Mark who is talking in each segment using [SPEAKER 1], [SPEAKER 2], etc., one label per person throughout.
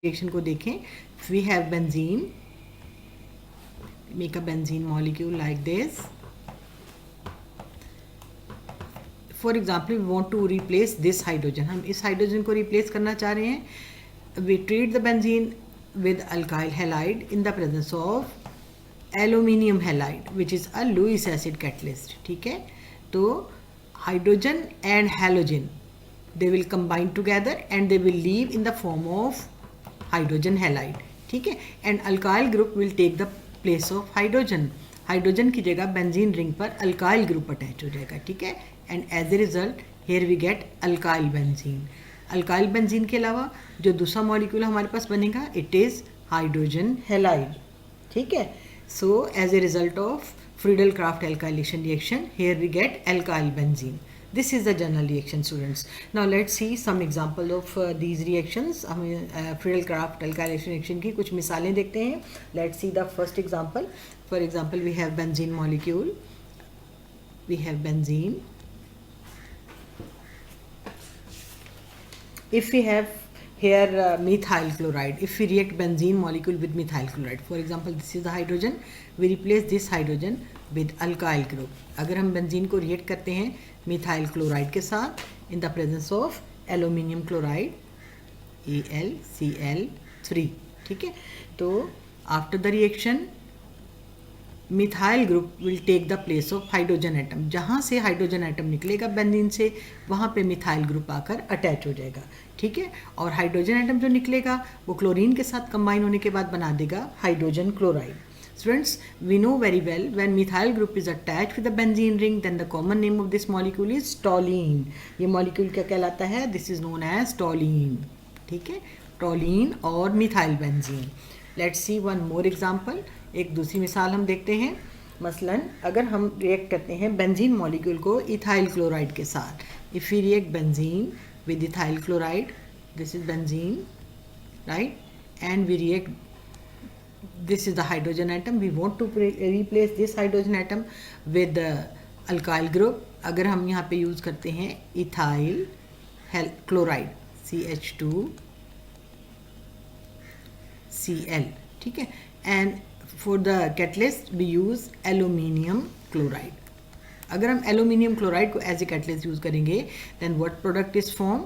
[SPEAKER 1] Reaction को देखें. We have benzene, make a benzene molecule like this. For example we want to replace this hydrogen, हम इस hydrogen को replace करना चाह रहे हैं. We treat the benzene with alkyl halide in the presence of aluminium halide which is a Lewis acid catalyst. ठीक है, तो hydrogen and halogen they will combine together and they will leave in the form of hydrogen halide. ठीक है, and alkyl group will take the place of hydrogen. Hydrogen की जगह benzene ring पर alkyl group attach हो जाएगा. ठीक है, and as a result here we get alkyl benzene. Alkyl benzene के अलावा जो दूसरा मॉलिक्यूल हमारे पास बनेगा इट इज़ हाइड्रोजन हैलाइड. ठीक है, so as a result of Friedel Crafts alkylation reaction here we get alkyl benzene. This is the general reaction students. Now let's see some example of these reactions. हमें Friedel Crafts alkylation reaction की कुछ मिसालें देखते हैं. Let's see the first example. For example we have benzene molecule, we have benzene. If we have here methyl chloride, if we react benzene molecule with methyl chloride, for example this is the hydrogen, we replace this hydrogen with alkyl group. अगर हम benzene को react करते हैं methyl chloride के साथ in the presence of aluminium chloride AlCl3. ठीक है, तो after the reaction methyl group will take the place of hydrogen atom. जहाँ से हाइड्रोजन एटम निकलेगा बेंजीन से वहाँ पे मिथाइल ग्रुप आकर अटैच हो जाएगा. ठीक है, और हाइड्रोजन एटम जो निकलेगा वो क्लोरीन के साथ कंबाइन होने के बाद बना देगा hydrogen chloride. Students, we know very well when methyl group is attach with the benzene ring then the common name of this molecule is toluene. ये मॉलिक्यूल क्या कहलाता है? This is known as toluene. ठीक है, toluene और methyl benzene. Let's see one more example. एक दूसरी मिसाल हम देखते हैं. मसलन अगर हम रिएक्ट करते हैं बेंजीन मॉलिक्यूल को इथाइल क्लोराइड के साथ. If we react benzene with ethyl chloride, this is benzene, right, and we react, this is the hydrogen atom, we want to replace this hydrogen atom with the alkyl group. अगर हम यहाँ पे use करते हैं ethyl chloride CH2Cl. ठीक है, and for the catalyst we use aluminium chloride. अगर हम एल्यूमिनियम क्लोराइड को एज ए कैटलिस्ट यूज़ करेंगे then what product is form?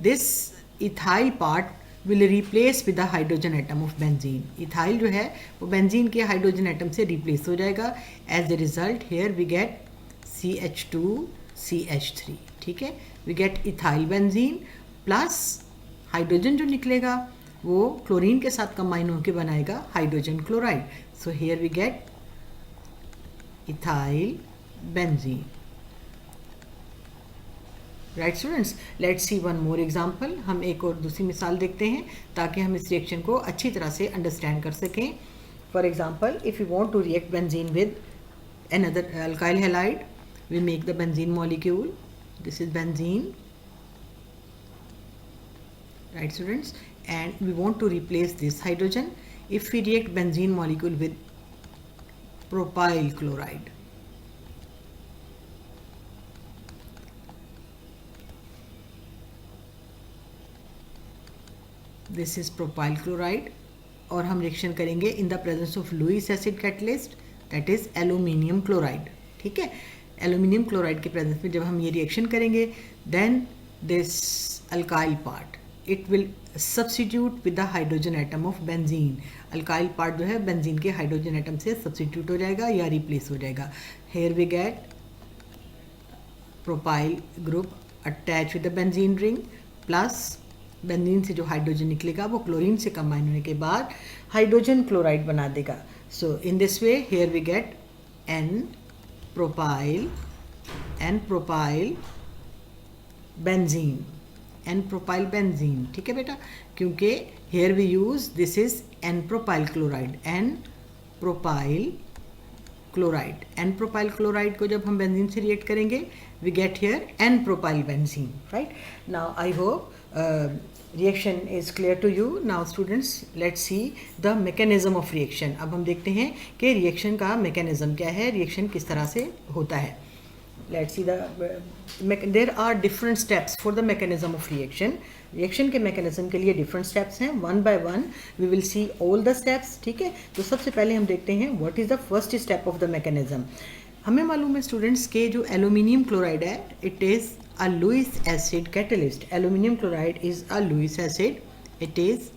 [SPEAKER 1] This ethyl part will replace with the hydrogen atom of benzene. Ethyl जो है वो benzene के hydrogen atom से replace हो जाएगा. As a result here we get CH2CH3. ठीक है, we get ethyl benzene plus hydrogen जो निकलेगा वो क्लोरीन के साथ कंबाइन होकर बनाएगा hydrogen chloride. So here we get ethyl benzene. Right students, let's see one more example. हम एक और दूसरी मिसाल देखते हैं ताकि हम इस रिएक्शन को अच्छी तरह से अंडरस्टैंड कर सकें. For example if you want to react benzene with another alkyl halide, we make the benzene molecule. This is benzene, right students, and we want to replace this hydrogen. If we react benzene molecule with propyl chloride, this is propyl chloride, और हम reaction करेंगे in the presence of Lewis acid catalyst that is aluminium chloride. ठीक है, aluminium chloride के presence में जब हम ये रिएक्शन करेंगे then this alkyl part it will substitute with the hydrogen atom of benzene. Alkyl part जो है बेंजीन के हाइड्रोजन एटम से सब्स्टिट्यूट हो जाएगा या रिप्लेस हो जाएगा. Here we get propyl group attach with the benzene ring plus benzene से जो हाइड्रोजन निकलेगा वो क्लोरीन से कंबाइन होने के बाद हाइड्रोजन क्लोराइड बना देगा. So in this way here we get n propyl benzene. ठीक है बेटा, क्योंकि here we use this is n propyl chloride, n propyl chloride को जब हम बेंजीन से रिएक्ट करेंगे we get here n propyl benzene. Right, now I hope reaction is clear to you. Now students, let's see the mechanism of reaction. अब हम देखते हैं कि रिएक्शन का मैकेनिज्म क्या है, रिएक्शन किस तरह से होता है. let's see there are different steps for the mechanism of reaction. Reaction के मैकेनिज्म के लिए डिफरेंट स्टेप्स हैं. One by one we will see all the steps. ठीक है, तो सबसे पहले हम देखते हैं what is the first step of the mechanism. हमें मालूम है स्टूडेंट्स के जो एल्यूमिनियम क्लोराइड है it is a Lewis acid catalyst. Aluminium chloride is a Lewis acid. It is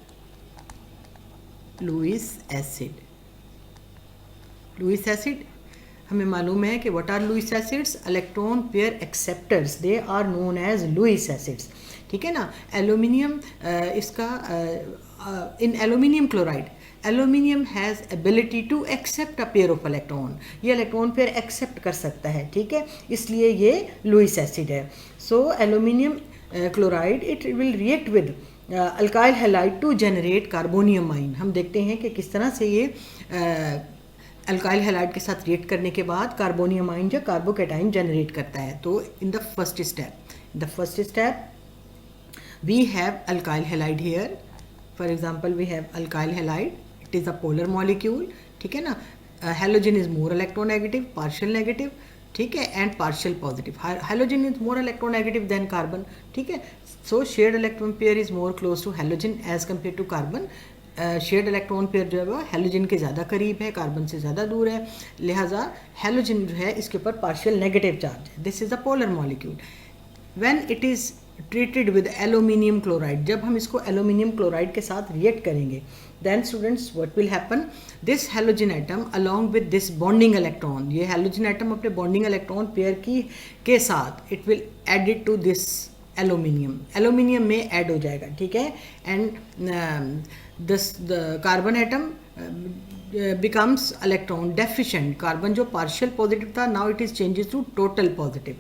[SPEAKER 1] Lewis acid. Lewis acid हमें मालूम है कि what are Lewis acids. Electron pair acceptors, they are known as Lewis acids. ठीक है ना. Aluminium इसका in aluminium chloride aluminium has ability to accept a pair of electron. ये electron pair accept कर सकता है. ठीक है, इसलिए ये लुईस एसिड है. So aluminium chloride it will react with alkyl halide to generate carbonium ion. हम देखते हैं कि किस तरह से ये अल्काइल हैलाइड के साथ रिएक्ट करने के बाद कार्बोनियम आयन या कार्बोकैटायन जनरेट करता है. तो इन the first step we have alkyl halide here. For example, we have alkyl halide. It is a polar molecule. ठीक है ना. Halogen is more electronegative, partial negative. ठीक है, and partial positive. Halogen is more electronegative than carbon. ठीक है, so shared electron pair is more close to halogen as compared to carbon. Shared electron pair जो है वो halogen के ज़्यादा करीब है, कार्बन से ज़्यादा दूर है. लिहाजा हेलोजन जो है इसके ऊपर पार्शियल नेगेटिव चार्ज है. This is a polar molecule. When it is treated with aluminium chloride, जब हम इसको एल्यूमिनियम क्लोराइड के साथ रिएक्ट करेंगे then students what will happen. This halogen atom along with this bonding electron, ये halogen atom अपने bonding electron pair के साथ it will added to this aluminium में ऐड हो जाएगा. ठीक है, and the carbon atom becomes electron deficient. Carbon जो पार्शियल पॉजिटिव था now it is changes to total positive.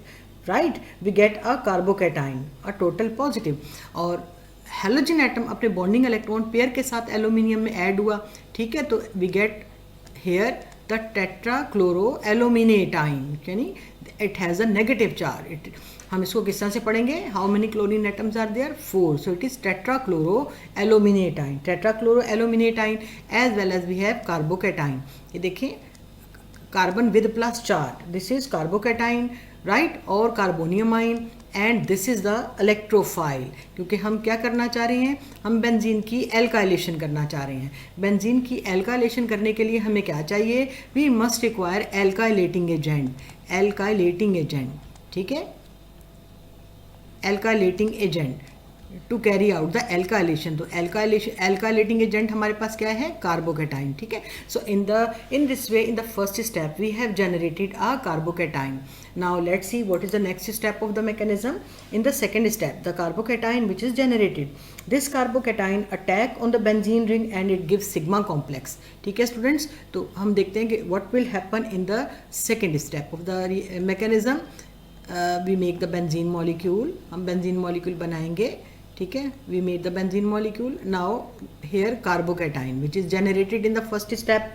[SPEAKER 1] Right, we get a carbocation, a total positive. और halogen atom अपने bonding electron pair के साथ एल्यूमिनियम में add हुआ. ठीक है, तो we get here the tetrachloro aluminate ion, यानी it has a negative charge. हम इसको किस तरह से पढ़ेंगे. How many chlorine atoms are there, 4. So it is tetrachloro aluminate ion. Tetrachloro aluminate ion as well as we have carbocation. ये देखें, carbon with plus charge, this is carbocation, right, और carbonium ion, and this is the electrophile. क्योंकि हम क्या करना चाह रहे हैं, हम बेंजीन की एल्काइलेशन करना चाह रहे हैं. बेंजीन की एल्काइलेशन करने के लिए हमें क्या चाहिए, we must require alkylating agent. Alkylating agent, ठीक है, alkylating agent to carry out the alkylation. तो एल्काइलेटिंग एजेंट हमारे पास क्या है, कार्बोकैटाइन. ठीक है, so in this way in the first step we have generated a carbocation. Now let's see what is the next step of the mechanism. In the second step the carbocation which is generated, this carbocation attack on the benzene ring and it gives sigma complex. ठीक है students, तो हम देखते हैं कि what will happen in the second step of the mechanism. We make the benzene molecule, हम benzene molecule बनाएंगे. ठीक है, we made the benzene molecule. Now here carbocation which is generated in the first step.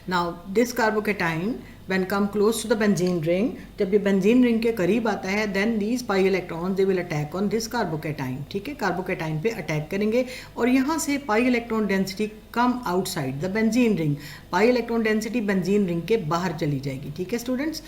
[SPEAKER 1] Now this carbocation when come close to the benzene ring, जब ये benzene ring के करीब आता है then these pi electron they will attack on this carbocation. ठीक है, carbocation पे attack करेंगे और यहाँ से pi electron density come outside the benzene ring. Pi electron density benzene ring के बाहर चली जाएगी. ठीक है स्टूडेंट्स,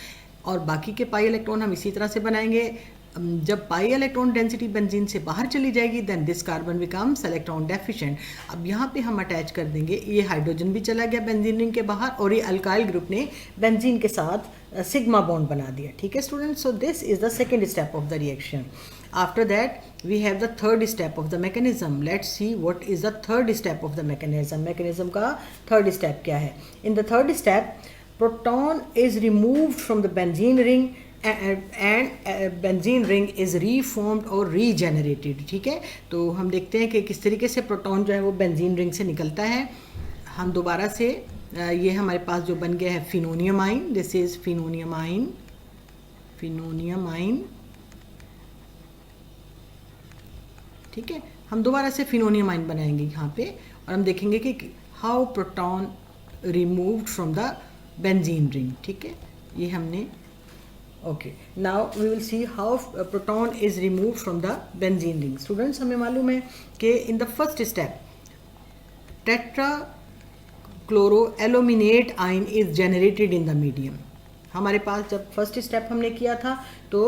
[SPEAKER 1] और बाकी के पाई इलेक्ट्रॉन हम इसी तरह से बनाएंगे. जब पाई इलेक्ट्रॉन डेंसिटी बेंजीन से बाहर चली जाएगी then this carbon becomes electron deficient. अब यहाँ पे हम अटैच कर देंगे, ये हाइड्रोजन भी चला गया बेंजीन रिंग के बाहर और ये अल्काइल ग्रुप ने बेंजीन के साथ सिग्मा बॉन्ड बना दिया. ठीक है students, so this is the second step of the reaction. After that we have the third step of the mechanism. Let's see what is the third step of the mechanism. Mechanism का third step क्या है. In the third step proton is removed from the benzene ring and benzene ring is reformed और regenerated. ठीक है, तो हम देखते हैं कि किस तरीके से प्रोटॉन जो है वो बेंजीन रिंग से निकलता है. हम दोबारा से ये हमारे पास जो बन गया है फिनोनियम आइन, दिस इज फिनोनियम आइन. ठीक है, हम दोबारा से फिनोनियम आइन बनाएंगे यहाँ पे और हम देखेंगे कि how proton removed from the benzene ring. ठीक है, ये हमने okay. Now we will see how proton is remove from the benzene ring. Students, हमें मालूम है कि in the first step tetrachloroaluminate ion is generated in the medium. हमारे पास जब फर्स्ट स्टेप हमने किया था तो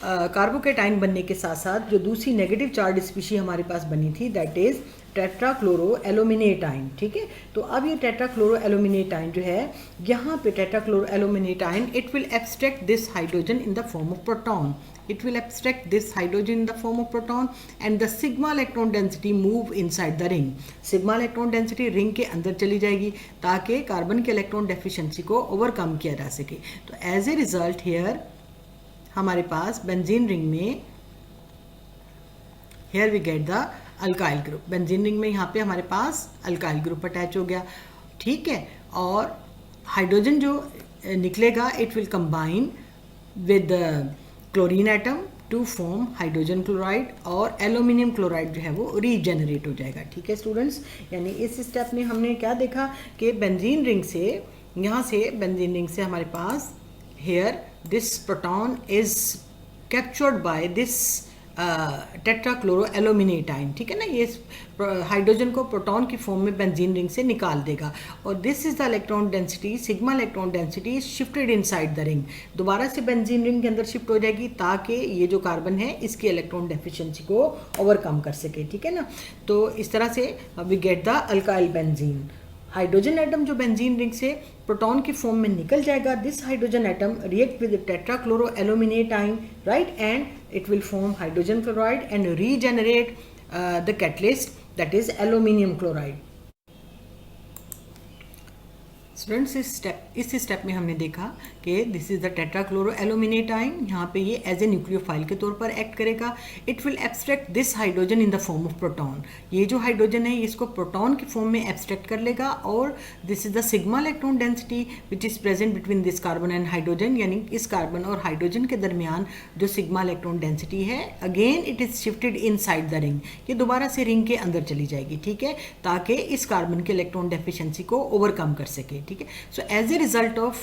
[SPEAKER 1] कार्बोकेटाइन बनने के साथ साथ जो दूसरी नेगेटिव चार्ज स्पीशी हमारे पास बनी थी दैट इज़ टेट्राक्लोरोएल्यूमिनेटाइन, ठीक है। तो अब ये टेट्राक्लोरोएल्यूमिनेटाइन जो है, यहाँ पे tetrachloroaluminate ion it will abstract this hydrogen in the form of proton, it will abstract this hydrogen in the form of proton and the sigma electron density move inside the ring. sigma electron density ring के अंदर चली जाएगी ताकि carbon के electron deficiency को overcome किया जा सके। तो एज ए रिजल्ट हियर हमारे पास बेंजीन रिंग में here we get the alkyl group. Benzene ring में यहाँ पे हमारे पास अल्काइल ग्रुप अटैच हो गया, ठीक है। और हाइड्रोजन जो निकलेगा it will combine with chlorine atom to form hydrogen chloride और एल्यूमिनियम क्लोराइड जो है वो रीजेनरेट हो जाएगा, ठीक है स्टूडेंट्स। यानी इस स्टेप में हमने क्या देखा कि बेंजीन रिंग से, यहाँ से बेंजीन रिंग से हमारे पास here this proton is captured by this tetrachloroaluminate ion, ठीक है ना। ये हाइड्रोजन को प्रोटॉन की फॉर्म में बेंजीन रिंग से निकाल देगा और this is the electron density, sigma electron density shifted inside the ring, दोबारा से बेंजीन रिंग के अंदर शिफ्ट हो जाएगी ताकि ये जो कार्बन है इसकी इलेक्ट्रॉन डेफिशिएंसी को ओवरकम कर सके, ठीक है ना। तो इस तरह से we get the alkyl benzene. Hydrogen atom जो बेंजीन रिंग से प्रोटॉन की फॉर्म में निकल जाएगा, this hydrogen atom react with tetrachloroaluminate ion, right, and it will form hydrogen chloride and regenerate the catalyst, that is aluminium chloride. Students इस step में हमने देखा कि दिस इज द टेट्राक्लोरोएल्यूमिनेटाइन, यहाँ पे ये एज ए न्यूक्लियोफाइल के तौर पर एक्ट करेगा। It will abstract this hydrogen in the form of proton, ये जो हाइड्रोजन है इसको प्रोटॉन की फॉर्म में एब्स्ट्रैक्ट कर लेगा और this is the sigma electron density which is present between this carbon and hydrogen, यानी इस कार्बन और हाइड्रोजन के दरमियान जो सिग्मा इलेक्ट्रॉन डेंसिटी है again it is shifted in side the ring, ये दोबारा से रिंग के अंदर चली जाएगी, ठीक है, ताकि इस कार्बन के इलेक्ट्रॉन डेफिशिएंसी को ओवरकम कर सके, ठीक है। So as a result of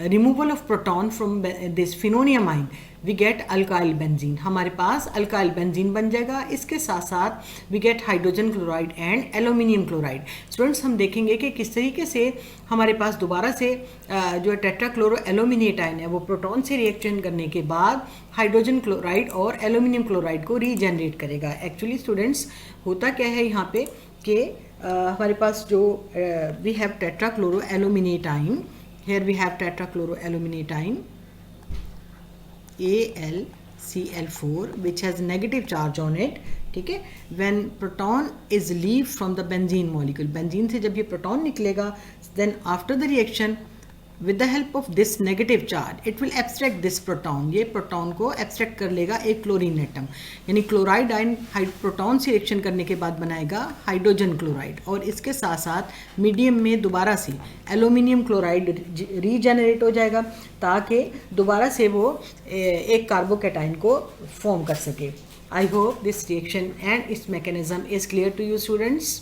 [SPEAKER 1] removal of proton from this phenonium ion we get alkyl benzene, हमारे पास अल्काइल बेंजीन बन जाएगा। इसके साथ साथ we get hydrogen chloride and aluminium chloride. Students हम देखेंगे कि किस तरीके से हमारे पास दोबारा से जो टेट्राक्लोरोएल्यूमिनेटाइन है वो प्रोटॉन से रिएक्शन करने के बाद हाइड्रोजन क्लोराइड और एल्यूमिनियम क्लोराइड को रीजेनरेट करेगा। एक्चुअली स्टूडेंट्स होता क्या है यहाँ पे कि हमारे पास जो we have tetrachloroaluminate ion, here we have tetrachloroaluminate ion AlCl4 which has negative charge on it, ठीक है। when proton is leave from the benzene molecule, benzene से जब ये प्रोटॉन निकलेगा then after the reaction with the help of this negative charge it will abstract this proton, ये proton को abstract कर लेगा एक क्लोरीन एटम, यानी क्लोराइड आयन प्रोटॉन से रिएक्शन करने के बाद बनाएगा हाइड्रोजन क्लोराइड और इसके साथ साथ मीडियम में दोबारा से एल्यूमिनियम क्लोराइड रीजेनरेट हो जाएगा ताकि दोबारा से वो एक कार्बोकेटाइन को फॉर्म कर सके। I hope this reaction and its mechanism is clear to you students.